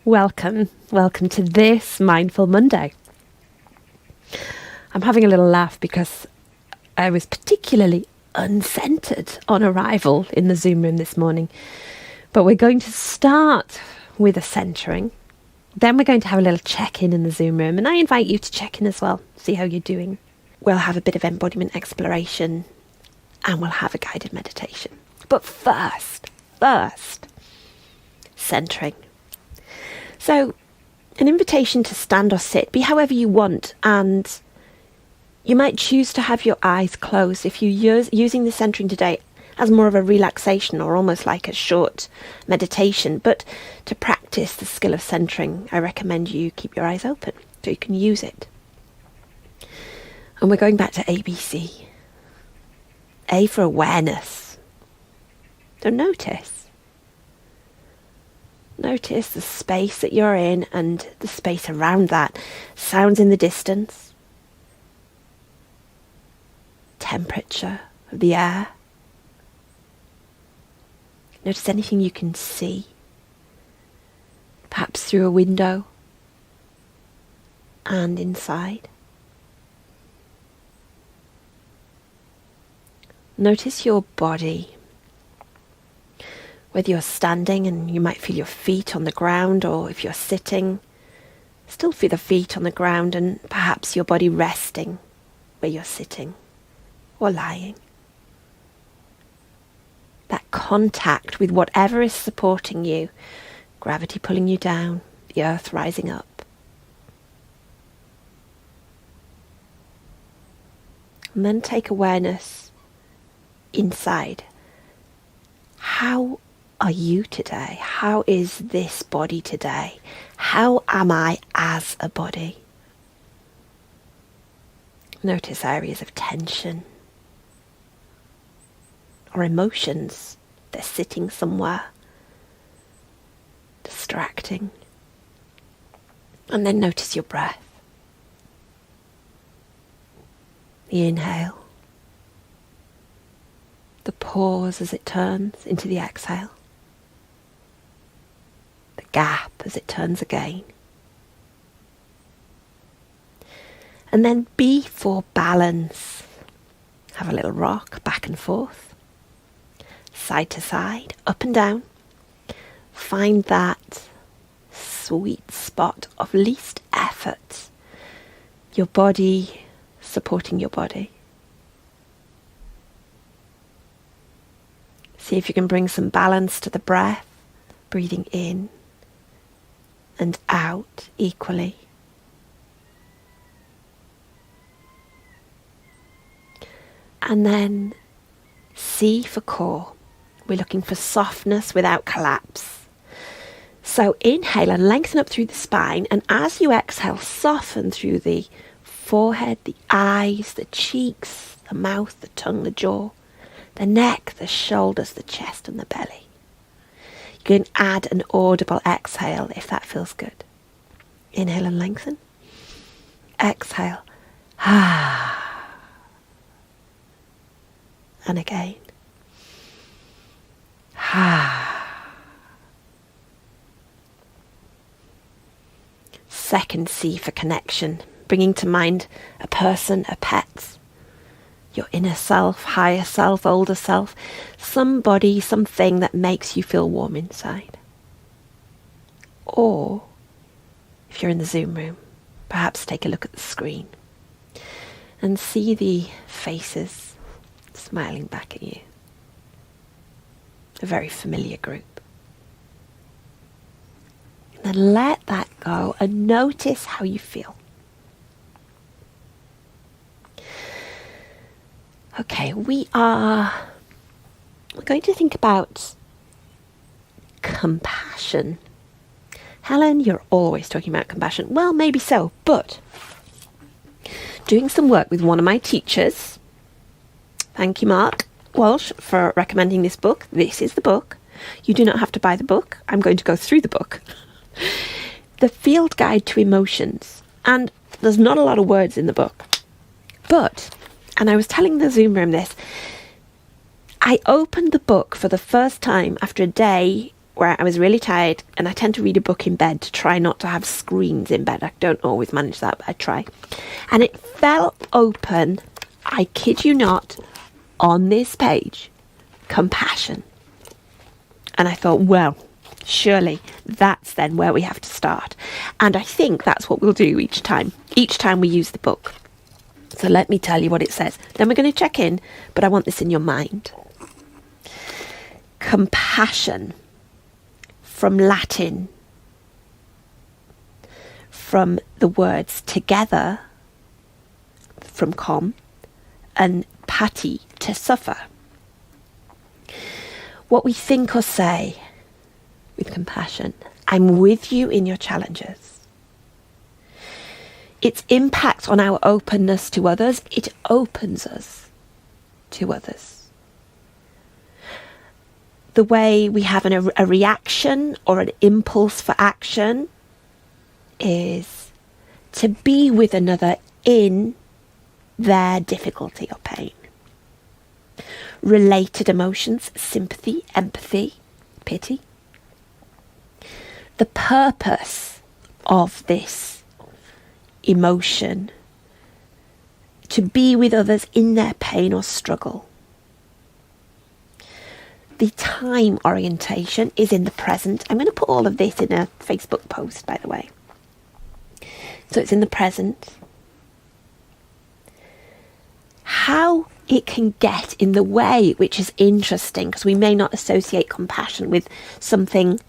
Welcome to this Mindful Monday. I'm having a little laugh because I was particularly uncentered on arrival in the Zoom room this morning. But we're going to start with a centering. Then we're going to have a little check-in in the Zoom room, and I invite you to check in as well, see how you're doing. We'll have a bit of embodiment exploration, and we'll have a guided meditation. But first, centering. So, an invitation to stand or sit, be however you want, and you might choose to have your eyes closed if you're using the centering today as more of a relaxation or almost like a short meditation. But to practice the skill of centering, I recommend you keep your eyes open so you can use it. And we're going back to ABC. A for awareness. So notice the space that you're in and the space around that. Sounds in the distance. Temperature of the air. Notice anything you can see. Perhaps through a window and inside. Notice your body. Whether you're standing and you might feel your feet on the ground, or if you're sitting, still feel the feet on the ground and perhaps your body resting where you're sitting or lying. That contact with whatever is supporting you, gravity pulling you down, the earth rising up. And then take awareness inside. How are you today? How is this body today? How am I as a body? Notice areas of tension or emotions. They're sitting somewhere, distracting. And then notice your breath. The inhale. The pause as it turns into the exhale. The gap as it turns again. And then B for balance. Have a little rock back and forth. Side to side, up and down. Find that sweet spot of least effort. Your body supporting your body. See if you can bring some balance to the breath, breathing in and out equally. And then C for core. We're looking for softness without collapse. So inhale and lengthen up through the spine, and as you exhale, soften through the forehead, the eyes, the cheeks, the mouth, the tongue, the jaw, the neck, the shoulders, the chest and the belly. You can add an audible exhale if that feels good. Inhale and lengthen. Exhale. And again. Second C for connection. Bringing to mind a person, a pet. Your inner self, higher self, older self, somebody, something that makes you feel warm inside. Or, if you're in the Zoom room, perhaps take a look at the screen and see the faces smiling back at you. A very familiar group. And then let that go and notice how you feel. Okay, we're going to think about compassion. Helen, you're always talking about compassion. Well, maybe so, but doing some work with one of my teachers, thank you, Mark Walsh, for recommending this book. This is the book. You do not have to buy the book. I'm going to go through the book. The Field Guide to Emotions. And there's not a lot of words in the book. But, and I was telling the Zoom room this, I opened the book for the first time after a day where I was really tired, and I tend to read a book in bed to try not to have screens in bed. I don't always manage that, but I try. And it fell open, I kid you not, on this page, compassion. And I thought, well, surely that's then where we have to start. And I think that's what we'll do each time we use the book. So let me tell you what it says. Then we're going to check in, but I want this in your mind. Compassion, from Latin, from the words together, from com, and pati, to suffer. What we think or say with compassion: I'm with you in your challenges. Its impact on our openness to others, it opens us to others. The way we have a reaction or an impulse for action is to be with another in their difficulty or pain. Related emotions: sympathy, empathy, pity. The purpose of this emotion: to be with others in their pain or struggle. The time orientation is in the present. I'm going to put all of this in a Facebook post, by the way. So it's in the present. How it can get in the way, which is interesting, because we may not associate compassion with something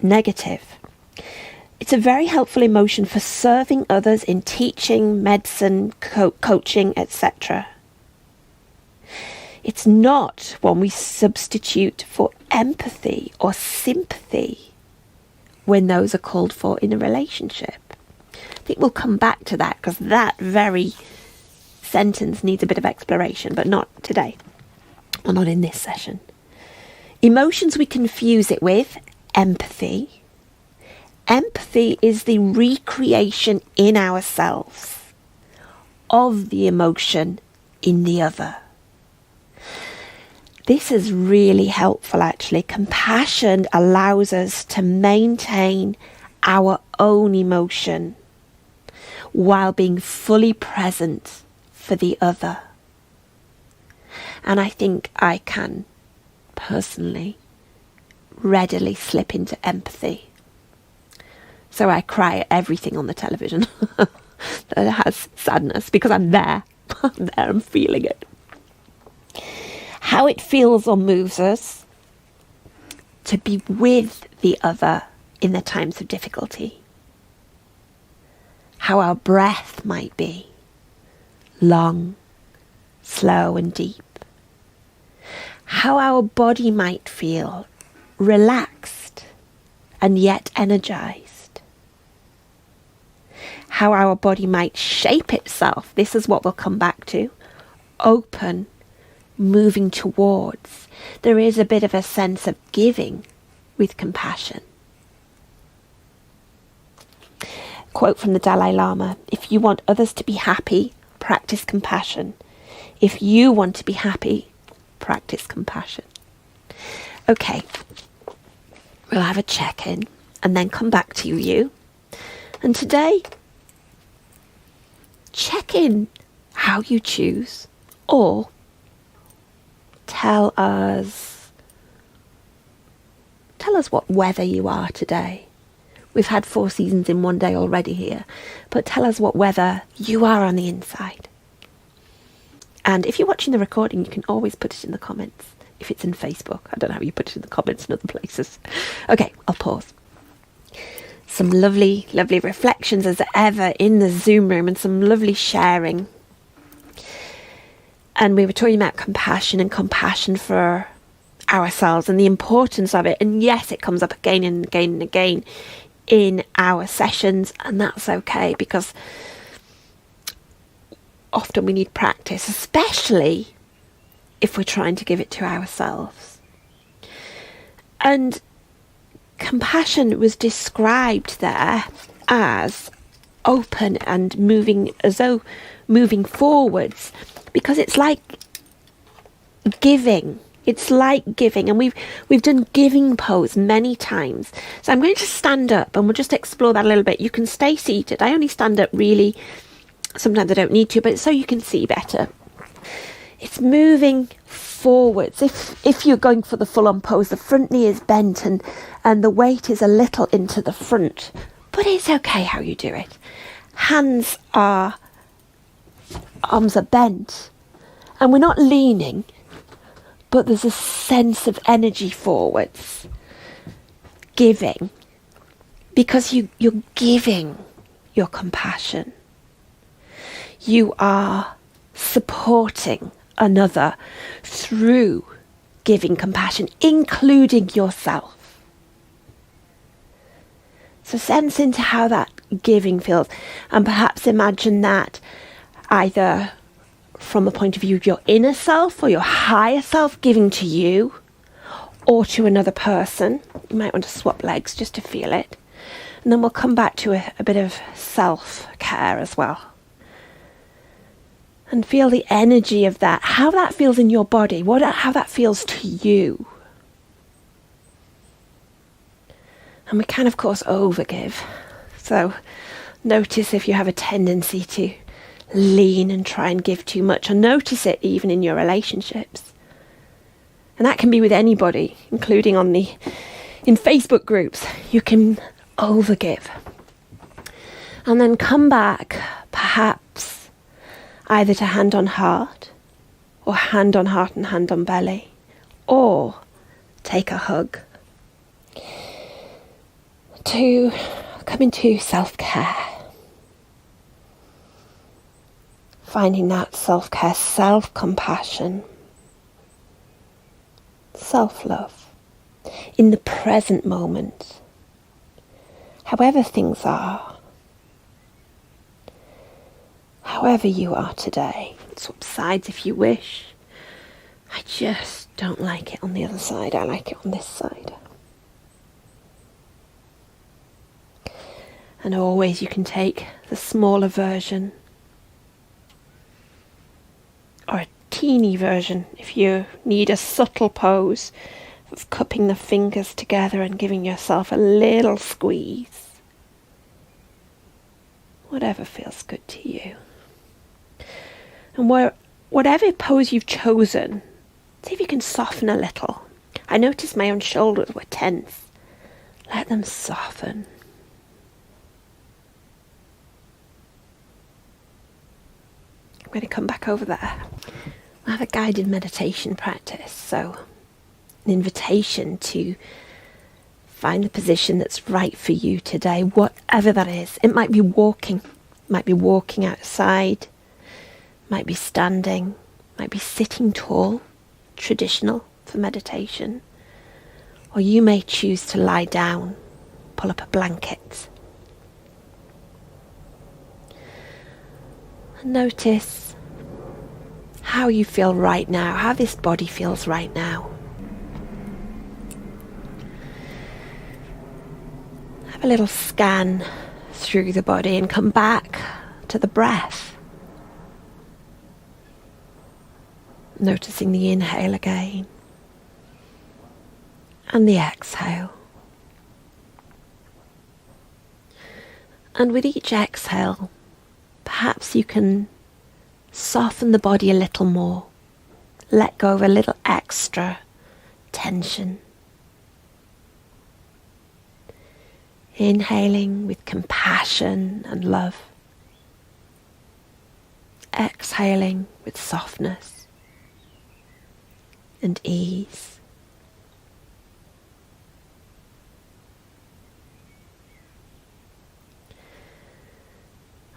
negative. It's a very helpful emotion for serving others in teaching, medicine, coaching, etc. It's not one we substitute for empathy or sympathy when those are called for in a relationship. I think we'll come back to that, because that very sentence needs a bit of exploration, but not today, or not in this session. Emotions we confuse it with: empathy. Empathy is the recreation in ourselves of the emotion in the other. This is really helpful, actually. Compassion allows us to maintain our own emotion while being fully present for the other. And I think I can personally readily slip into empathy. So I cry at everything on the television that has sadness, because I'm there. I'm there, I'm feeling it. How it feels or moves us to be with the other in the times of difficulty. How our breath might be long, slow and deep. How our body might feel relaxed and yet energized. How our body might shape itself. This is what we'll come back to. Open, moving towards. There is a bit of a sense of giving with compassion. Quote from the Dalai Lama: if you want others to be happy, practice compassion. If you want to be happy, practice compassion. Okay, we'll have a check-in and then come back to you. And today, check in how you choose, or tell us what weather you are today. We've had 4 seasons in one day already here, but tell us what weather you are on the inside. And if you're watching the recording, you can always put it in the comments. If it's in Facebook, I don't know how you put it in the comments in other places. Okay, I'll pause. Some lovely, lovely reflections as ever in the Zoom room, and some lovely sharing. And we were talking about compassion and compassion for ourselves and the importance of it. And yes, it comes up again and again and again in our sessions, and that's okay, because often we need practice, especially if we're trying to give it to ourselves. And compassion was described there as open and moving, as though moving forwards, because it's like giving It's like giving, and we've done giving pose many times. So I'm going to stand up and we'll just explore that a little bit. You can stay seated. I only stand up really, sometimes I don't need to, but so you can see better. It's moving forwards. If you're going for the full-on pose, the front knee is bent and the weight is a little into the front, but it's okay how you do it. Arms are bent, and we're not leaning, but there's a sense of energy forwards, giving, because you're giving your compassion. You are supporting another through giving compassion, including yourself. So sense into how that giving feels, and perhaps imagine that either from the point of view of your inner self or your higher self giving to you or to another person. You might want to swap legs just to feel it. And then we'll come back to a bit of self-care as well. And feel the energy of that, how that feels in your body, how that feels to you. And we can, of course, overgive. So notice if you have a tendency to lean and try and give too much, or notice it even in your relationships. And that can be with anybody, including in Facebook groups. You can overgive. And then come back, perhaps, either to hand on heart, or hand on heart and hand on belly, or take a hug, to come into self-care. Finding that self-care, self-compassion, self-love in the present moment, however things are, however you are today. Swap sides if you wish. I just don't like it on the other side. I like it on this side. And always you can take the smaller version, or a teeny version if you need a subtle pose of cupping the fingers together and giving yourself a little squeeze. Whatever feels good to you. And whatever pose you've chosen, see if you can soften a little. I noticed my own shoulders were tense. Let them soften. I'm going to come back over there. I have a guided meditation practice, so an invitation to find the position that's right for you today, whatever that is. It might be walking outside, might be standing, might be sitting tall, traditional for meditation, or you may choose to lie down, pull up a blanket. And notice how you feel right now, how this body feels right now. Have a little scan through the body and come back to the breath. Noticing the inhale again and the exhale. And with each exhale, perhaps you can soften the body a little more, let go of a little extra tension. Inhaling with compassion and love. Exhaling with softness and ease.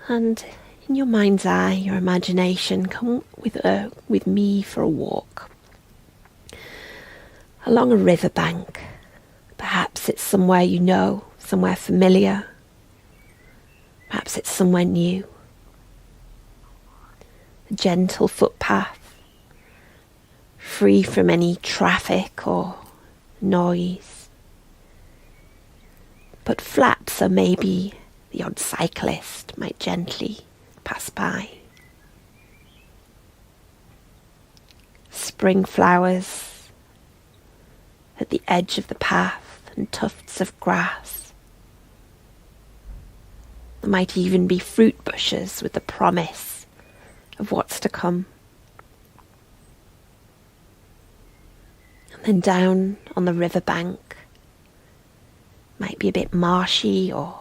And in your mind's eye, your imagination, come with me for a walk along a riverbank. Perhaps it's somewhere you know, somewhere familiar. Perhaps it's somewhere new. A gentle footpath, free from any traffic or noise. But flat, so maybe the odd cyclist might gently pass by. Spring flowers at the edge of the path and tufts of grass. There might even be fruit bushes with the promise of what's to come. And then down on the riverbank, might be a bit marshy or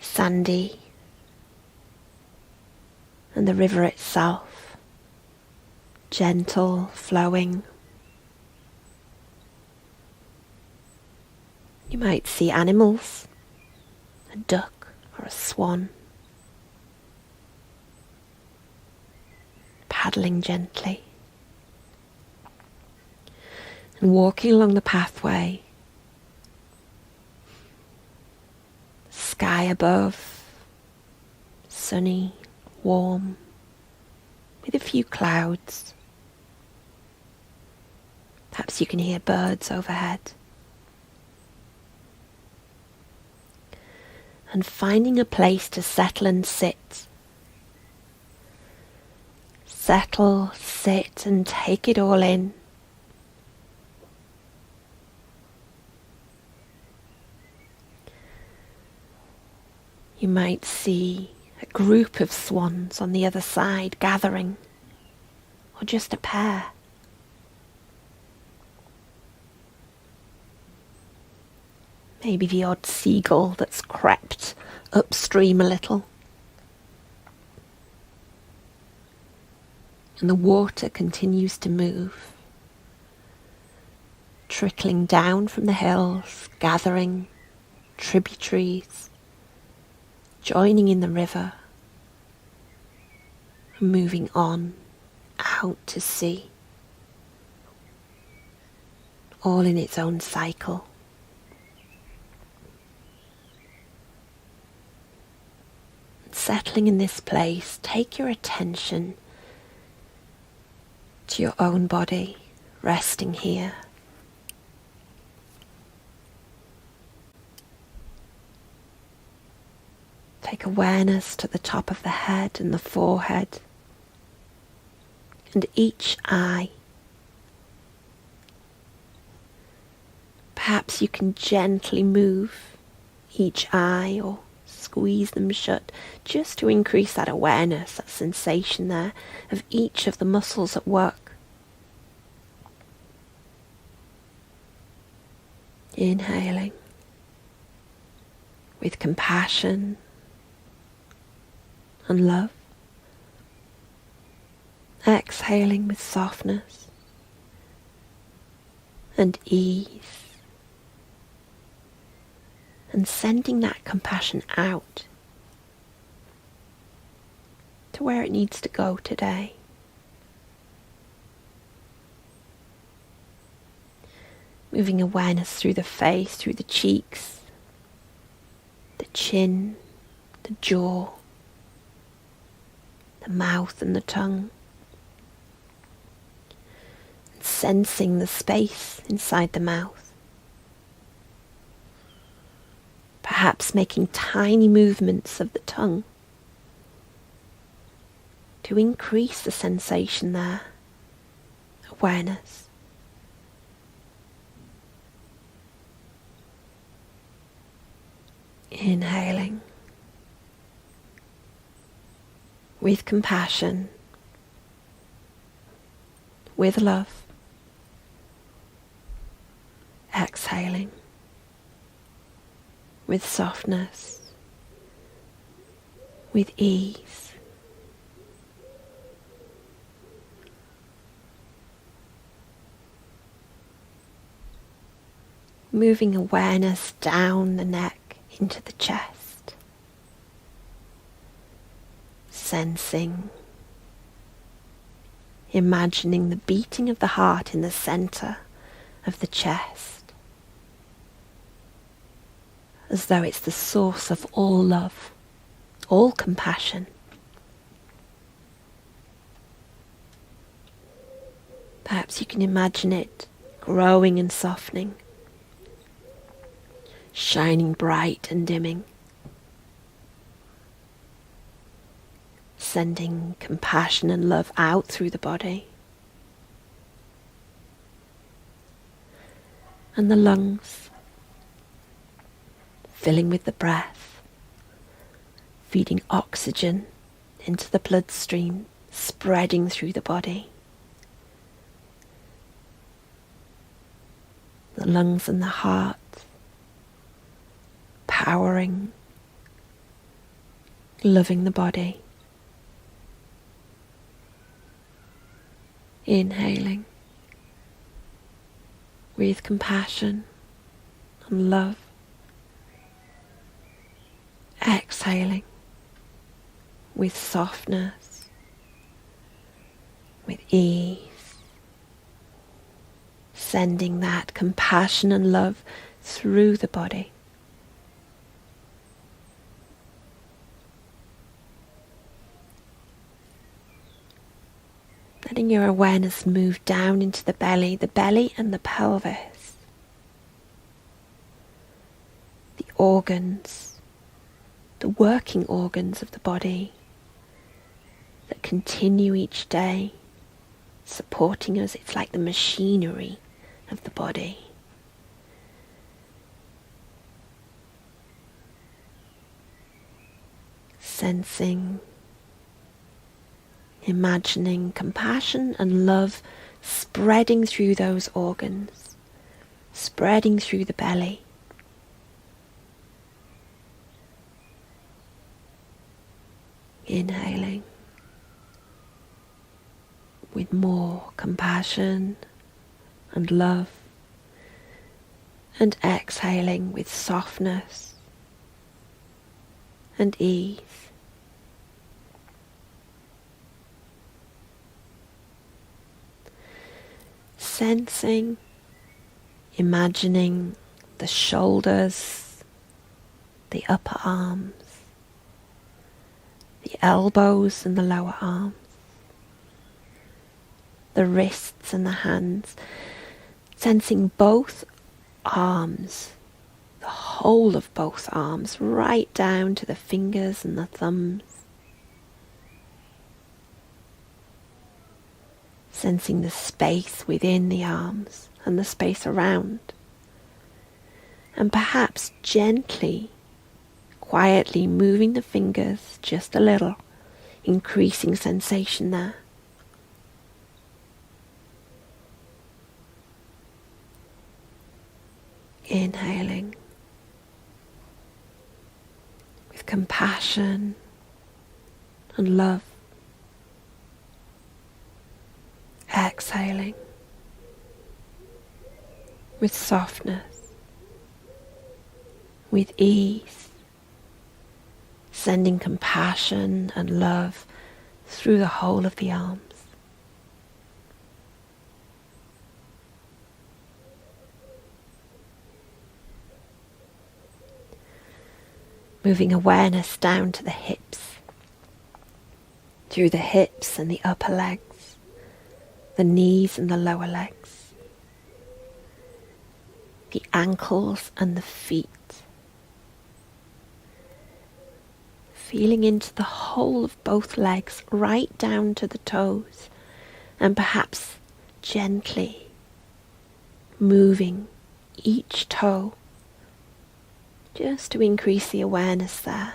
sandy, and the river itself, gentle, flowing. You might see animals, a duck or a swan, paddling gently. And walking along the pathway, sky above, sunny, warm, with a few clouds. Perhaps you can hear birds overhead. And finding a place to settle and sit. Settle, sit, and take it all in. You might see a group of swans on the other side gathering, or just a pair. Maybe the odd seagull that's crept upstream a little. And the water continues to move, trickling down from the hills, gathering tributaries, joining in the river, and moving on out to sea, all in its own cycle. Settling in this place, take your attention to your own body, resting here. Take awareness to the top of the head and the forehead, and each eye. Perhaps you can gently move each eye or squeeze them shut, just to increase that awareness, that sensation there of each of the muscles at work. Inhaling with compassion and love. Exhaling with softness and ease. And sending that compassion out to where it needs to go today. Moving awareness through the face, through the cheeks, the chin, the jaw, the mouth and the tongue. And sensing the space inside the mouth. Perhaps making tiny movements of the tongue to increase the sensation there, awareness. Inhaling with compassion, with love. Exhaling with softness, with ease. Moving awareness down the neck into the chest. Sensing, imagining the beating of the heart in the center of the chest, as though it's the source of all love, all compassion. Perhaps you can imagine it growing and softening, shining bright and dimming, sending compassion and love out through the body. and the lungs, filling with the breath, feeding oxygen into the bloodstream, spreading through the body. The lungs and the heart, powering, loving the body. Inhaling with compassion and love. Exhaling with softness, with ease, sending that compassion and love through the body. Letting your awareness move down into the belly and the pelvis, the organs, the working organs of the body that continue each day, supporting us. It's like the machinery of the body. Sensing, imagining compassion and love spreading through those organs, spreading through the belly. Inhaling with more compassion and love, and exhaling with softness and ease. Sensing, imagining the shoulders, the upper arms, the elbows and the lower arms, the wrists and the hands, sensing both arms, the whole of both arms, right down to the fingers and the thumbs. Sensing the space within the arms and the space around. And perhaps gently, quietly moving the fingers just a little, increasing sensation there. Inhaling with compassion and love. Exhaling with softness, with ease, sending compassion and love through the whole of the arms. Moving awareness down to the hips, through the hips and the upper legs, the knees and the lower legs, the ankles and the feet. Feeling into the whole of both legs, right down to the toes, and perhaps gently moving each toe, just to increase the awareness there.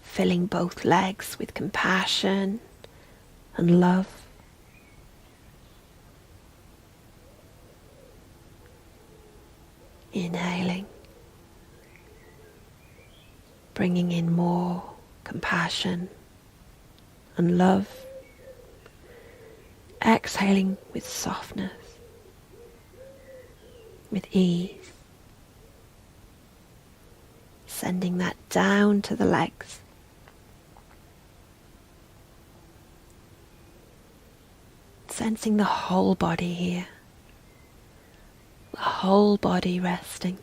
Filling both legs with compassion and love. Inhaling, bringing in more compassion and love. Exhaling with softness, with ease. Sending that down to the legs. Sensing the whole body here. The whole body resting.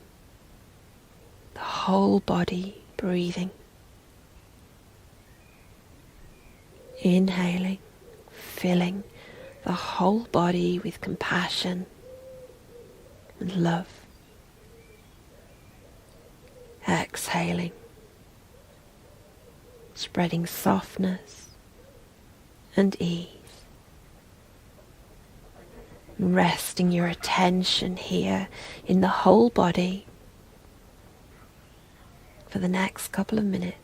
The whole body breathing. Inhaling, filling the whole body with compassion and love. Exhaling, spreading softness and ease. Resting your attention here in the whole body for the next couple of minutes.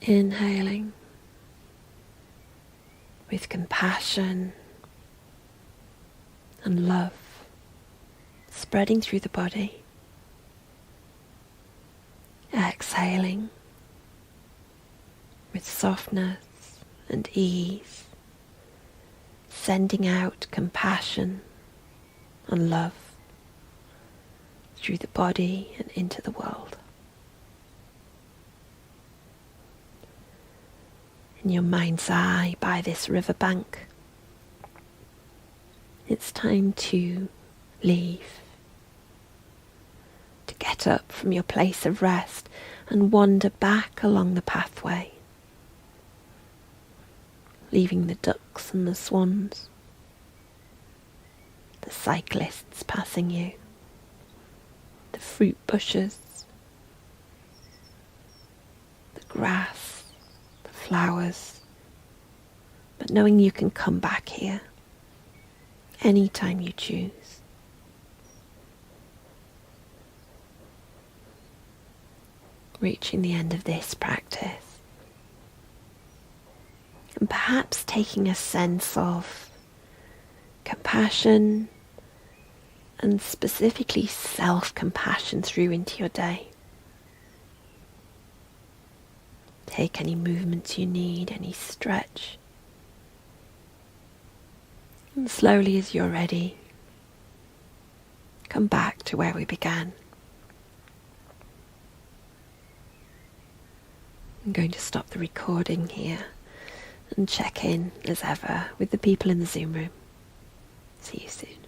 Inhaling with compassion and love spreading through the body. Exhaling with softness and ease, sending out compassion and love through the body and into the world. In your mind's eye by this riverbank, it's time to leave, to get up from your place of rest and wander back along the pathway, leaving the ducks and the swans, the cyclists passing you, the fruit bushes, the grass, the flowers, but knowing you can come back here anytime you choose. Reaching the end of this practice, and perhaps taking a sense of compassion and specifically self-compassion through into your day. Take any movements you need, any stretch. And slowly as you're ready, come back to where we began. I'm going to stop the recording here and check in as ever with the people in the Zoom room. See you soon.